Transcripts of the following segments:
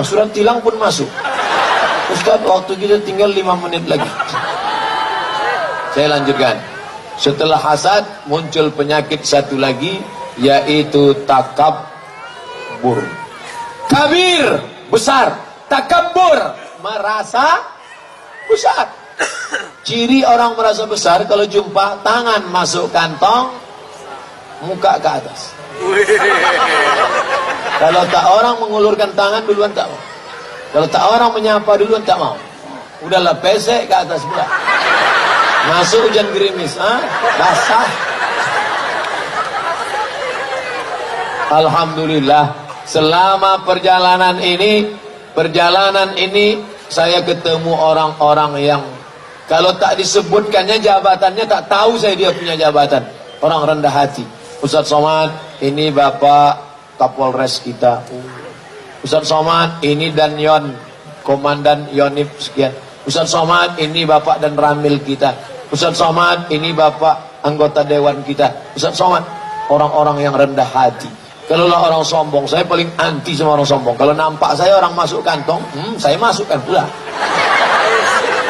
Surat tilang pun masuk. Ustaz, waktu kita tinggal 5 menit lagi. Saya lanjutkan. Setelah hasad muncul penyakit satu lagi, yaitu takabur. Kabir, besar. Takabur, merasa besar. Ciri orang merasa besar kalau jumpa tangan masuk kantong, muka ke atas. Kalau tak orang mengulurkan tangan duluan tak mau. Kalau tak orang menyapa duluan tak mau. Udahlah pesek ke atas pula. Masuk hujan gerimis, basah. Alhamdulillah, selama perjalanan ini saya ketemu orang-orang yang kalau tak disebutkannya jabatannya tak tahu saya dia punya jabatan. Orang rendah hati. Ustaz Somad, ini Bapak Kapolres kita. Ustaz Somad, ini Danyon, Komandan Yonif sekian. Ustaz Somad, ini Bapak dan Ramil kita. Ustaz Somad, ini Bapak anggota dewan kita. Ustaz Somad, orang-orang yang rendah hati. Kalau lah orang sombong, saya paling anti sama orang sombong. Kalau nampak saya orang masuk kantong, saya masukkan pula.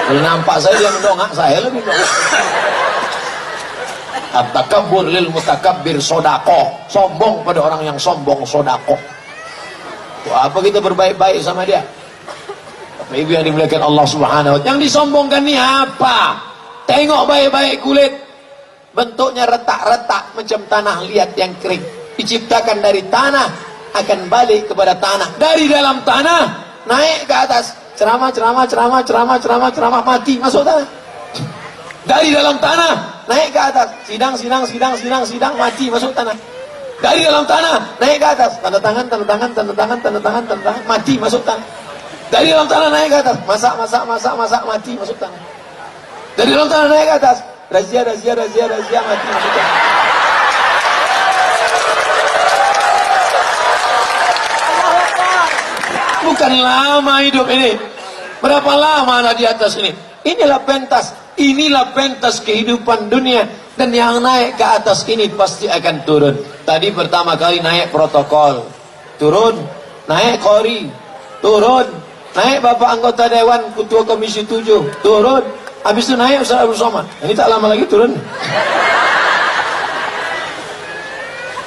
Kalau nampak saya dia mendongak, saya lebih mendongak. At-takabbur lil mutakabbir sodako. Sombong pada orang yang sombong sodako. Apa kita berbaik-baik sama dia? Bapak Ibu yang dimuliakan Allah Subhanahu wa ta'ala. Yang disombongkan ni apa? Tengok baik-baik kulit. Bentuknya retak-retak macam tanah liat yang kering. Diciptakan dari tanah, akan balik kepada tanah. Dari dalam tanah naik ke atas. Ceramah, mati masuk tanah. Dari dalam tanah naik ke atas. Sidang, mati masuk tanah. Dari dalam tanah naik ke atas. Tanda tangan, mati masuk tanah. Dari dalam tanah naik ke atas. Masak, mati masuk tanah. Dari dalam tanah naik ke atas. Razia, mati masuk tanah. Bukan lama hidup ini. Berapa lama anak di atas ini? Inilah pentas kehidupan dunia. Dan yang naik ke atas ini pasti akan turun. Tadi pertama kali naik protokol, turun. Naik kori, turun. Naik Bapak anggota dewan, ketua komisi 7, turun. Habis itu naik Ustaz Abdul Somad. Ini tak lama lagi turun.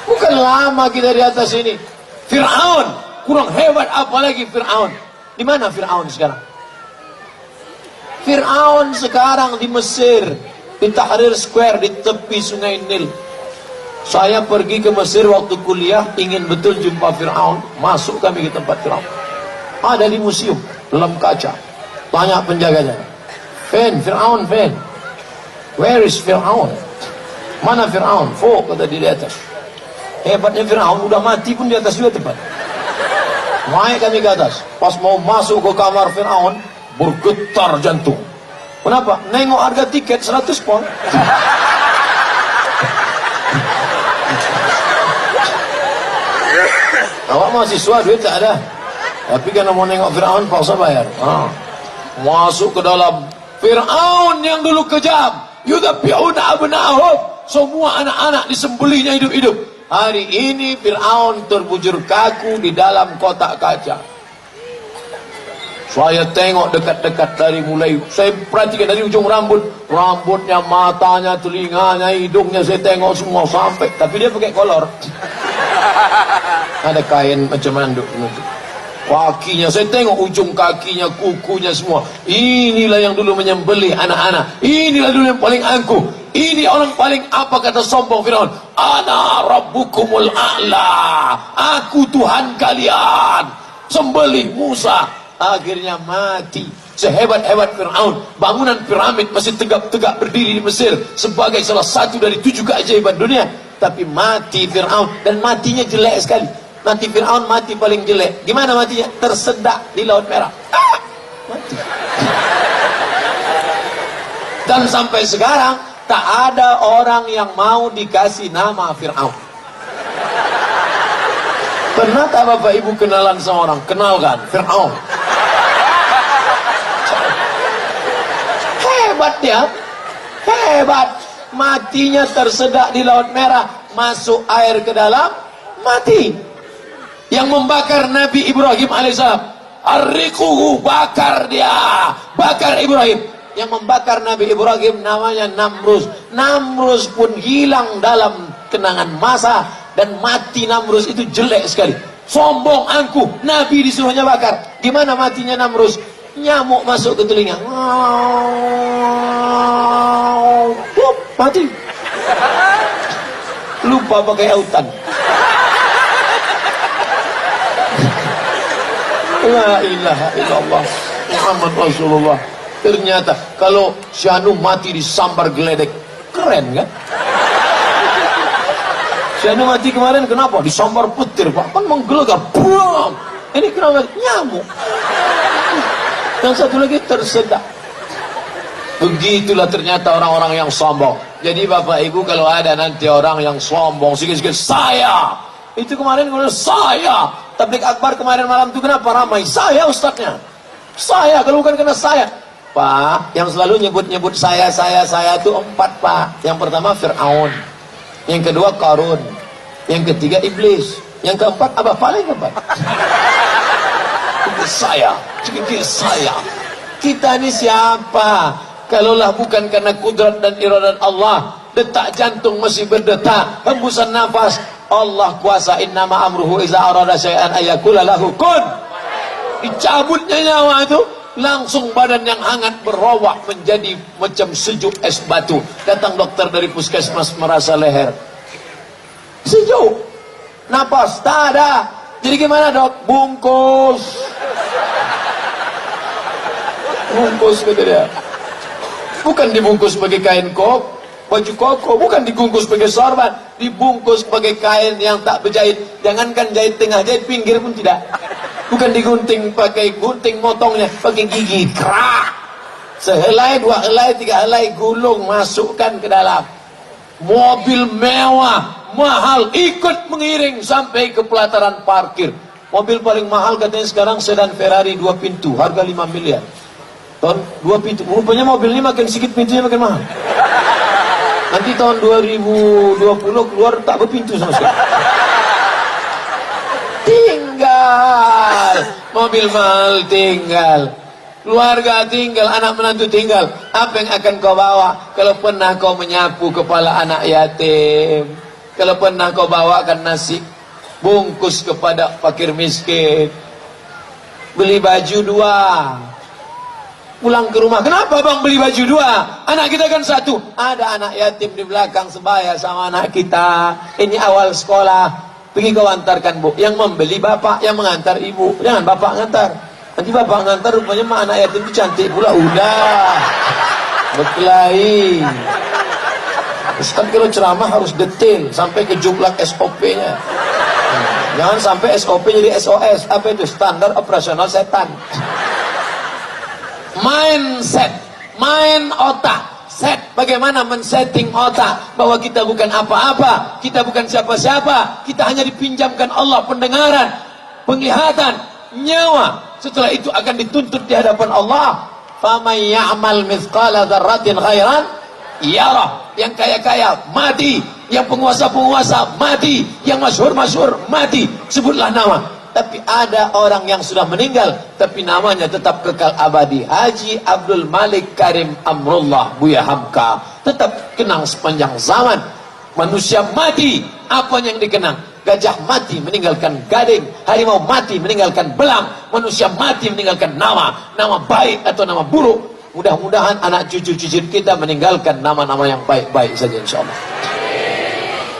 Bukan lama kita di atas ini. Fir'aun kurang hebat apalagi Fir'aun. Di mana Fir'aun sekarang? Fir'aun sekarang di Mesir, di Tahrir Square, di tepi sungai Nil. Saya pergi ke Mesir waktu kuliah, ingin betul jumpa Fir'aun. Masuk kami ke tempat Fir'aun. Ada di museum, dalam kaca. Tanya penjaganya, Fir'aun, where is Fir'aun? Mana Fir'aun? Kata di atas. Hebatnya Fir'aun, udah mati pun di atas juga tempat. Naik kami ke atas. Pas mau masuk ke kamar Fir'aun, bergetar jantung. Kenapa? Nengok harga tiket 100 pound. Awak mahasiswa, duit tak ada. Tapi karena mau nengok Fir'aun, paksa bayar. Masuk ke dalam. Fir'aun yang dulu kejam, yudhabbi'una abna'ahum, semua anak-anak disembelihnya hidup-hidup. Hari ini Fir'aun terbujur kaku di dalam kotak kaca. Saya tengok dekat-dekat dari mulai, saya perhatikan dari ujung rambutnya, matanya, telinganya, hidungnya, saya tengok semua sampai. Tapi dia pakai kolor. Ada kain macam manduk menutup. Kakinya, saya tengok ujung kakinya, kukunya semua. Inilah yang dulu menyembelih anak-anak. Inilah dulu yang paling angkuh. Ini orang paling apa kata sombong Firaun? Ana rabbukumul a'la. Aku Tuhan kalian. Sembelih Musa. Akhirnya mati. Sehebat-hebat Firaun, bangunan piramid masih tegak-tegak berdiri di Mesir sebagai salah satu dari 7 keajaiban dunia. Tapi mati Firaun, dan matinya jelek sekali. Nanti Firaun mati paling jelek. Gimana matinya? Tersedak di Laut Merah. Mati. Dan sampai sekarang tak ada orang yang mau dikasih nama Fir'aun. Pernah tak Bapak Ibu kenalan sama orang? Kenalkan, Fir'aun. Hebat dia. Hebat. Matinya tersedak di Laut Merah. Masuk air ke dalam, mati. Yang membakar Nabi Ibrahim alaihissalam. Arriquhu, bakar dia, bakar Ibrahim. Yang membakar Nabi Ibrahim namanya Namrus. Namrus pun hilang dalam kenangan masa, dan mati Namrus itu jelek sekali. Sombong, angkuh, Nabi disuruhnya bakar. Gimana matinya Namrus? Nyamuk masuk ke telinga, mati. Lupa pakai autan. La ilaha illallah Muhammad Rasulullah. Ternyata kalau Syanu mati disambar geledek, keren kan? Syanu mati kemarin kenapa? Disambar petir, Pak. Kan menggelegar. Buang. Ini kenapa? Nyamuk. Yang satu lagi tersedak. Begitulah ternyata orang-orang yang sombong. Jadi Bapak Ibu, kalau ada nanti orang yang sombong sikit-sikit, saya itu kemarin saya tablik akbar kemarin malam itu kenapa ramai? Saya ustadznya. Saya, kalau bukan karena saya. Pak, yang selalu nyebut-nyebut saya itu 4, Pak. Yang pertama Fir'aun, yang kedua Qarun, yang ketiga Iblis, yang keempat apa paling keempat? Saya. Kita ini siapa? Kalaulah bukan karena kudrat dan iradat Allah, detak jantung masih berdetak, hembusan nafas, Allah kuasa. Innama amruhu iza arada syai'an ayyakula lahu kun. Dicabutnya nyawa itu, langsung badan yang hangat berowak menjadi macam sejuk es batu. Datang dokter dari puskesmas merasa leher, sejuk, napas tak ada. Jadi gimana dok? Bungkus kata dia. Bukan dibungkus pakai kain baju koko, bukan dibungkus pakai sorban, dibungkus pakai kain yang tak berjahit. Jangankan jahit tengah, jahit pinggir pun tidak. Bukan digunting pakai gunting motongnya, pakai gigi kerak. Sehelai, 2 helai, 3 helai, gulung, masukkan ke dalam. Mobil mewah, mahal, ikut mengiring sampai ke pelataran parkir. Mobil paling mahal katanya sekarang sedan Ferrari 2 pintu, harga 5 miliar. Tahun 2 pintu, rupanya mobil ini makin sedikit pintunya makin mahal. Nanti tahun 2020 keluar tak berpintu sama sekali. Tinggal mobil mahal, tinggal keluarga, tinggal anak menantu, tinggal. Apa yang akan kau bawa? Kalau pernah kau menyapu kepala anak yatim, kalau pernah kau bawakan nasi bungkus kepada fakir miskin, beli baju 2, pulang ke rumah. Kenapa bang beli baju 2? Anak kita kan 1. Ada anak yatim di belakang sebaya sama anak kita. Ini awal sekolah. Pergi kau antarkan, Bu. Yang membeli bapak, yang mengantar ibu. Jangan bapak ngantar. Nanti bapak ngantar rupanya mah anak yatim itu cantik pula. Udah berkelahi. Ustaz kalau ceramah harus detail sampai ke jumlah SOP-nya. Jangan sampai SOP jadi SOS. Apa itu? Standar operasional setan. Mindset, main otak. Set, bagaimana men-setting otak bahwa kita bukan apa-apa, kita bukan siapa-siapa, kita hanya dipinjamkan Allah pendengaran, penglihatan, nyawa. Setelah itu akan dituntut di hadapan Allah. Faman ya'mal mithqala dzarratin khairan yarah. Yang kaya-kaya mati, yang penguasa-penguasa mati, yang masyhur-masyhur mati. Sebutlah nama. Tapi ada orang yang sudah meninggal, tapi namanya tetap kekal abadi. Haji Abdul Malik Karim Amrullah Buya Hamka tetap kenang sepanjang zaman. Manusia mati, apa yang dikenang? Gajah mati meninggalkan gading, harimau mati meninggalkan belang, manusia mati meninggalkan nama baik atau nama buruk. Mudah-mudahan anak cucu-cucu kita meninggalkan nama-nama yang baik-baik saja insyaallah.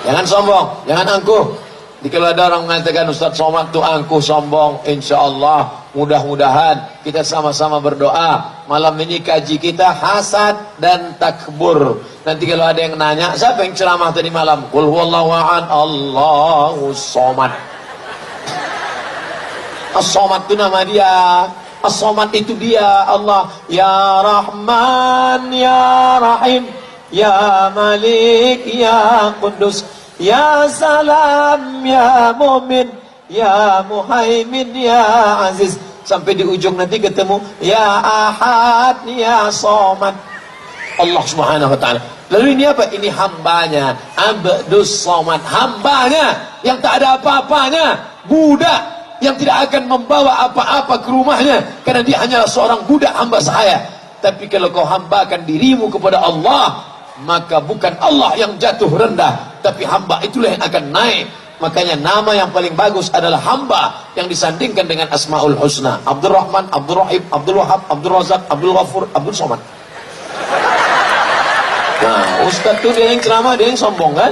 Jangan sombong, jangan angkuh. Jadi kalau ada orang mengatakan Ustaz Somad itu angkuh, sombong, insya Allah mudah-mudahan kita sama-sama berdoa. Malam ini kaji kita hasad dan takbur. Nanti kalau ada yang nanya, siapa yang ceramah tadi malam? Qul huwallahu ahad, Allahus somad. As-Somad itu nama dia. As-Somad itu dia, Allah. Ya Rahman, Ya Rahim, Ya Malik, Ya Qudus, Ya Salam, Ya Mu'min, Ya Muhaimin, Ya Aziz. Sampai di ujung nanti ketemu Ya Ahad, Ya Somad. Allah subhanahu wa ta'ala. Lalu ini apa? Ini hambanya, Abdus Somad, hambanya yang tak ada apa-apanya, budak yang tidak akan membawa apa-apa ke rumahnya, karena dia hanyalah seorang budak hamba saya. Tapi kalau kau hambakan dirimu kepada Allah, maka bukan Allah yang jatuh rendah, tapi hamba itulah yang akan naik. Makanya nama yang paling bagus adalah hamba, yang disandingkan dengan Asmaul Husna. Abdul Rahman, Abdul Rahim, Abdul Wahab, Abdul Razak, Abdul Ghafur, Abdul Somad. Nah, Ustaz tuh dia yang ceramah, dia yang sombong kan?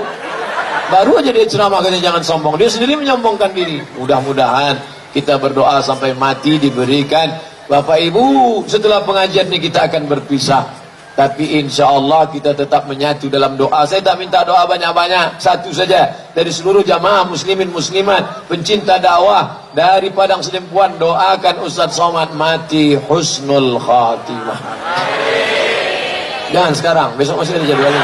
Baru aja dia ceramah katanya jangan sombong, dia sendiri menyombongkan diri. Mudah-mudahan kita berdoa sampai mati diberikan. Bapak Ibu, setelah pengajian ini kita akan berpisah, tapi insya Allah kita tetap menyatu dalam doa. Saya tak minta doa banyak-banyak, satu saja dari seluruh jamaah muslimin muslimat pencinta dakwah dari Padang Sedempuan, doakan Ustaz Somad mati husnul khatimah. Jangan sekarang, besok masih ada jadwalnya.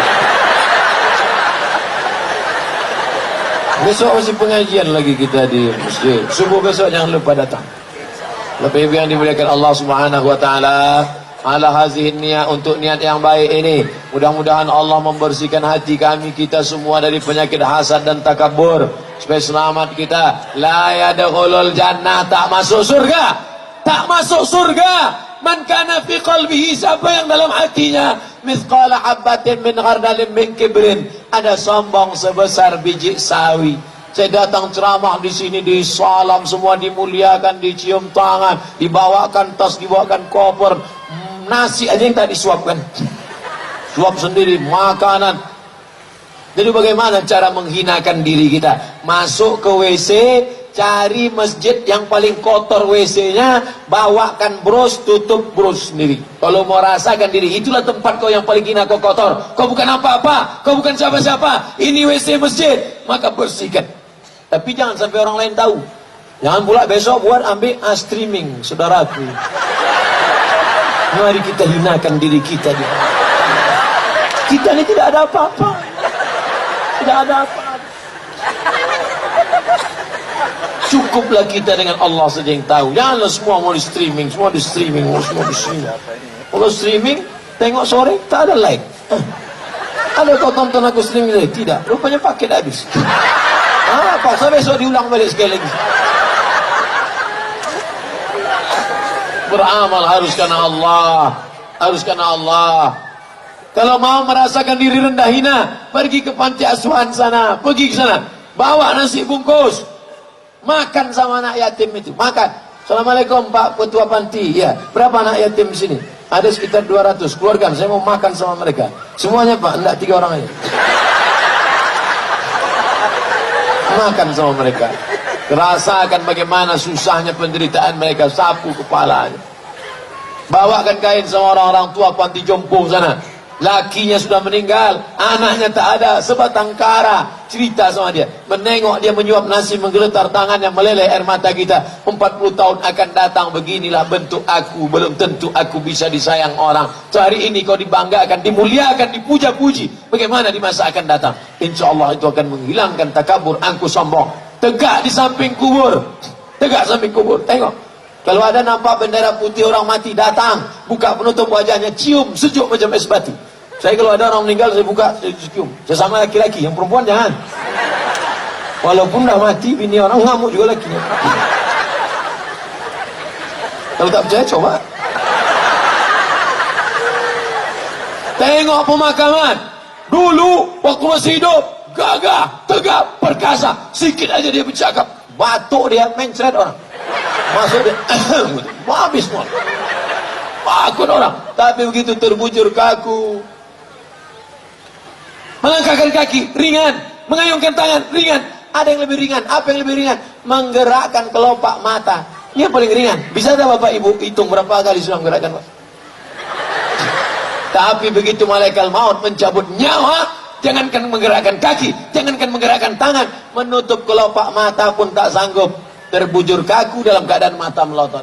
Besok masih pengajian lagi kita di masjid. Subuh besok jangan lupa datang. Lebih yang dimuliakan Allah Subhanahu wa taala, ala hazihin niat, untuk niat yang baik ini, mudah-mudahan Allah membersihkan hati kami kita semua dari penyakit hasad dan takabur, supaya selamat kita. La yadkhulul jannah, tak masuk surga. Tak masuk surga man kana fi qalbihi, siapa yang dalam hatinya mithqala habatin min khardalin min kibrin, ada sombong sebesar biji sawi. Saya datang ceramah di sini, disalam semua, dimuliakan, dicium tangan, dibawakan tas, dibawakan koper, nasi aja yang tak disuapkan, suap sendiri, makanan. Jadi bagaimana cara menghinakan diri kita? Masuk ke WC, cari masjid yang paling kotor WC-nya, bawakan bros, tutup bros sendiri. Kalau mau rasakan diri, itulah tempat kau yang paling hina, kau kotor. Kau bukan apa-apa, kau bukan siapa-siapa. Ini WC masjid, maka bersihkan. Tapi jangan sampai orang lain tahu. Jangan pula besok buat ambil streaming, saudaraku. Mari kita hinakan diri kita. Kita ini tidak ada apa-apa. Tidak ada apa-apa. Cukuplah kita dengan Allah saja yang tahu. Janganlah semua mau di streaming, semua di streaming, semua di sini. Kalau streaming, tengok sore tak ada like. Ada kau tonton aku streaming lagi? Tidak. Rupanya paket habis. Paksa besok diulang balik sekali lagi. Beramal harus karena Allah, harus karena Allah. Kalau mau merasakan diri rendah hina, pergi ke panti asuhan sana, pergi ke sana, bawa nasi bungkus, makan sama anak yatim itu, makan. Assalamualaikum Pak Ketua Panti, ya berapa anak yatim di sini? Ada sekitar 200, keluarga, saya mau makan sama mereka. Semuanya Pak, enggak 3 orang aja. Makan sama mereka, rasakan bagaimana susahnya penderitaan mereka, sapu kepalanya. Bawakan kain sama orang-orang tua panti jompo sana, lakinya sudah meninggal, anaknya tak ada, sebatang kara. Cerita sama dia, menengok dia menyuap nasi, menggeletar tangannya, meleleh air mata kita. 40 tahun akan datang, beginilah bentuk aku, belum tentu aku bisa disayang orang. Hari ini kau dibanggakan, dimuliakan, dipuja-puji, bagaimana di masa akan datang? Insya Allah itu akan menghilangkan takabur, angku sombong. Tegak di samping kubur, tegak samping kubur, tengok. Kalau ada nampak bendera putih orang mati, datang, buka penutup wajahnya, cium, sejuk macam es batu. Saya kalau ada orang meninggal, saya buka, saya cium. Sesama laki-laki, yang perempuan jangan. Walaupun dah mati, bini orang ngamuk juga lakinya. Kalau tak percaya, coba. Tengok pemakaman. Dulu, waktu masih hidup, gagah, tegap, perkasa. Sikit aja dia bercakap, batuk dia, mencret orang. Masuk dia, habis semua. Takut orang. Tapi begitu terbujur kaku, melangkahkan kaki, ringan. Mengayunkan tangan, ringan. Ada yang lebih ringan. Apa yang lebih ringan? Menggerakkan kelopak mata. Ini yang paling ringan. Bisa tak Bapak Ibu hitung berapa kali sudah menggerakkan Pak? Tapi begitu malaikat maut mencabut nyawa, jangankan menggerakkan kaki, jangankan menggerakkan tangan, menutup kelopak mata pun tak sanggup. Terbujur kaku dalam keadaan mata melotot.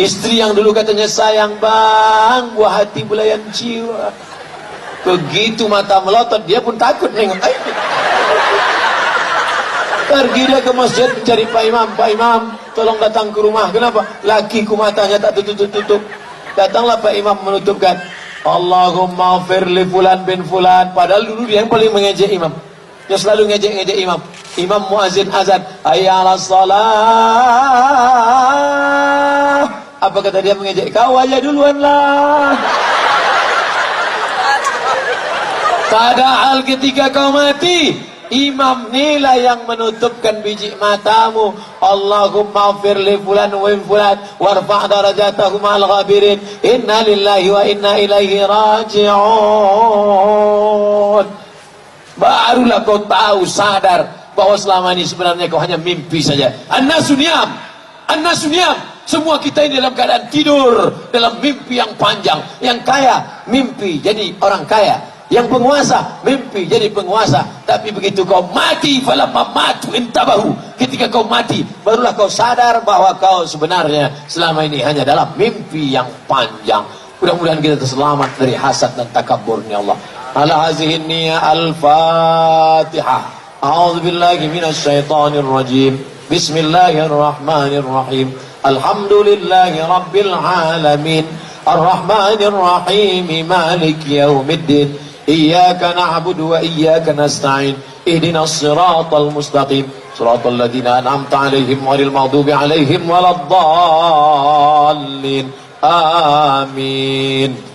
Istri yang dulu katanya sayang bang, buah hati belayan jiwa, begitu mata melotot dia pun takut nengok. Pergi dia ke masjid mencari Pak Imam. Pak Imam tolong datang ke rumah. Kenapa? Lakiku matanya tak tutup-tutup. Datanglah Pak Imam menutupkan, Allahumma firli fulan bin fulan. Padahal dulu dia yang paling mengejek imam, dia selalu ngejek-ngejek imam. Imam muazin azan, hayya 'alas shalah. Apa kata dia mengejek? Kau aja duluan lah. Padahal ketika kau mati, imam nilai yang menutupkan biji matamu. Allahumma ighfir li fulan wa fulan warfa' darajatahum al ghabirin. Inna lillahi wa inna ilaihi raji'un. Barulah kau tahu, sadar bahwa selama ini sebenarnya kau hanya mimpi saja. An-nasuniyam, an-nasuniyam. Semua kita ini dalam keadaan tidur, dalam mimpi yang panjang. Yang kaya mimpi jadi orang kaya, yang penguasa mimpi jadi penguasa. Tapi begitu kau mati, falamma matu intabahu, ketika kau mati barulah kau sadar bahwa kau sebenarnya selama ini hanya dalam mimpi yang panjang. Mudah-mudahan kita terselamat dari hasad dan takabburnya Allah. Ala hazihi niyya al-Fatihah. A'udzu billahi minasy syaithanir rajim. Bismillahirrahmanirrahim. Alhamdulillahi rabbil alamin. Ar-Rahmanir Rahim. Maliki yaumiddin. Iyyaka na'budu wa iyyaka nasta'in. Ihdinas siratal mustaqim. Siratal ladzina an'amta 'alaihim ghairil maghdubi 'alaihim waladdallin. Amin.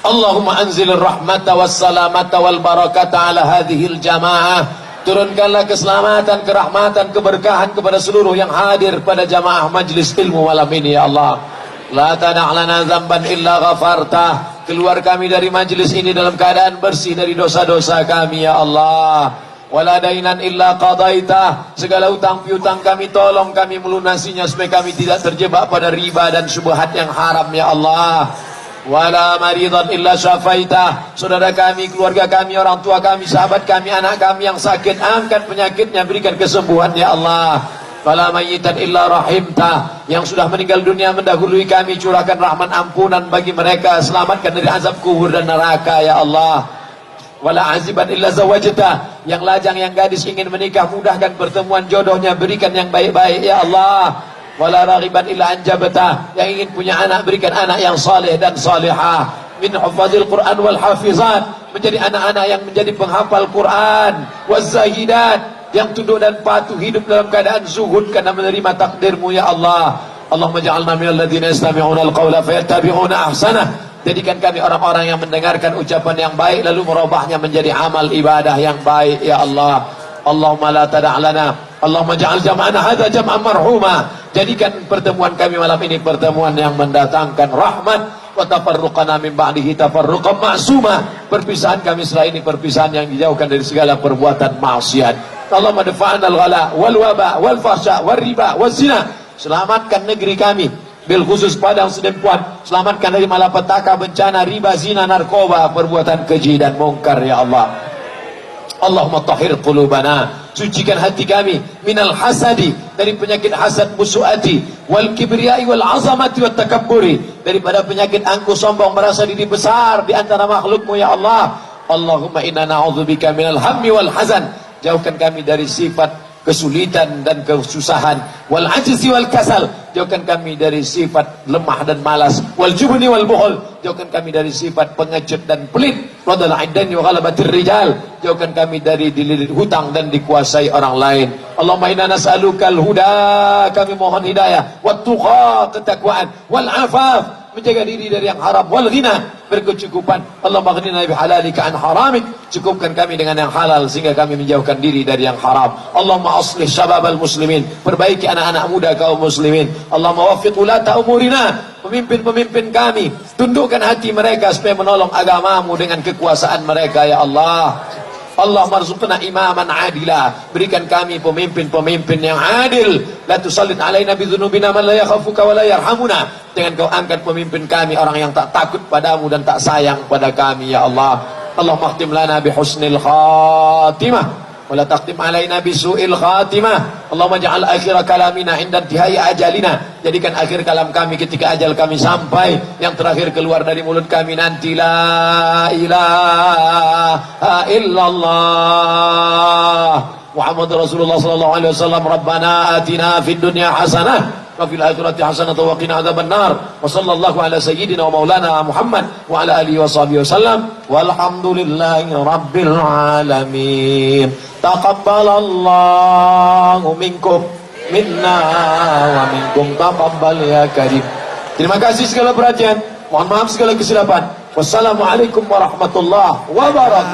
Allahumma anzil rahmata wassalamata wal barakata ala hadhil jamaah. Turunkanlah keselamatan, kerahmatan, keberkahan kepada seluruh yang hadir pada jamaah majlis ilmu malam ini ya Allah. La tada' lana dzamban illa ghafartah. Keluar kami dari majlis ini dalam keadaan bersih dari dosa-dosa kami ya Allah. Wala dainan illa qadaitah. Segala utang piutang kami tolong kami melunasinya supaya kami tidak terjebak pada riba dan syubhat yang haram ya Allah. Wala maridan illa syafaitah. Saudara kami, keluarga kami, orang tua kami, sahabat kami, anak kami yang sakit, angkat penyakitnya, berikan kesembuhan ya Allah. Wala mayyitan illa rahimtah. Yang sudah meninggal dunia mendahului kami, curahkan rahmat ampunan bagi mereka, selamatkan dari azab kubur dan neraka ya Allah. Wala aziban illa zawajtah. Yang lajang, yang gadis ingin menikah, mudahkan pertemuan jodohnya, berikan yang baik-baik ya Allah. Wala raghiban illa anjabtah. Yang ingin punya anak, berikan anak yang saleh dan salihah. Min hufazil Quran wal hafizat. Menjadi anak-anak yang menjadi penghafal Quran. Wazahidat, yang tunduk dan patuh, hidup dalam keadaan zuhud karena menerima takdirmu ya Allah. Allahumma ja'alna minal ladzina yastami'una al-qawla fayattabi'una ahsanah. Jadikan kami orang-orang yang mendengarkan ucapan yang baik lalu merubahnya menjadi amal ibadah yang baik ya Allah. Allahumma la tada' lana, Allahumma ja'al jam'ana hadza jam'an marhuma. Jadikan pertemuan kami malam ini pertemuan yang mendatangkan rahmat. Wa tafarruqana min ba'dihi tafarruqan ma'suma. Perpisahan kami setelah ini perpisahan yang dijauhkan dari segala perbuatan maksiat. Allahumma dafa'na al-ghala wal waba wal fahsya wal riba wal zina. Selamatkan negeri kami, bil khusus Padang Sedempuan. Selamatkan dari malapetaka, bencana, riba, zina, narkoba, perbuatan keji dan mungkar ya Allah. Allahumma tahhir qulubana, sucikan hati kami minal hasadi, dari penyakit hasad, musuati, wal kibriyai wal azamati wat takabburi, daripada penyakit angkuh, sombong, merasa diri besar di antara makhlukmu ya Allah. Allahumma inna na'udzubika minal hammi wal hazan. Jauhkan kami dari sifat kesulitan dan kesusahan, wal ajzi wal kasal. Jauhkan kami dari sifat lemah dan malas, wal jubni wal bukhul. Jauhkan kami dari sifat pengecut dan pelit, wadal aidani wa ghalabatir rijal. Jauhkan kami dari dililit hutang dan dikuasai orang lain. Allahumma inna nas'alukal huda, kami mohon hidayah, wat tuqa, ketakwaan, wal afaf, menjaga diri dari yang haram, wal ghina, berkecukupan. Allahumma ghnina bihalalika an haramik, cukupkan kami dengan yang halal sehingga kami menjauhkan diri dari yang haram. Allahumma aslih syababal muslimin, perbaiki anak-anak muda kaum muslimin. Allahumma waffiq ulata umurina, pemimpin-pemimpin kami, tundukkan hati mereka supaya menolong agamamu dengan kekuasaan mereka ya Allah. Allahumma arzuqna imaman adila, berikan kami pemimpin-pemimpin yang adil. La tusallit alaina bidzunubina man la yakhafuka wa la yarhamuna. Jangan kau angkat pemimpin kami orang yang tak takut padamu dan tak sayang pada kami ya Allah. Allahumma khtim lana bihusnil khatimah wa la taqtim alaina bisu'il khatimah. Allahumma ja'al akhir kalamina inda intihai ajalina. Jadikan akhir kalam kami ketika ajal kami sampai, yang terakhir keluar dari mulut kami nanti la ilaha illallah Muhammad Rasulullah sallallahu alaihi wasallam. Rabbana atina fid dunya hasanah wa fil akhirati hasanatan wa qina adzabannar. Wa sallallahu ala sayyidina wa maulana Muhammad wa ala alihi wa sahbihi wasallam. Walhamdulillahi rabbil alamin. Taqabbalallahu minkum minna wa minkum taqabbal ya karim. Terima kasih segala perhatian. Mohon maaf segala kesilapan. Wassalamualaikum warahmatullahi wabarakatuh.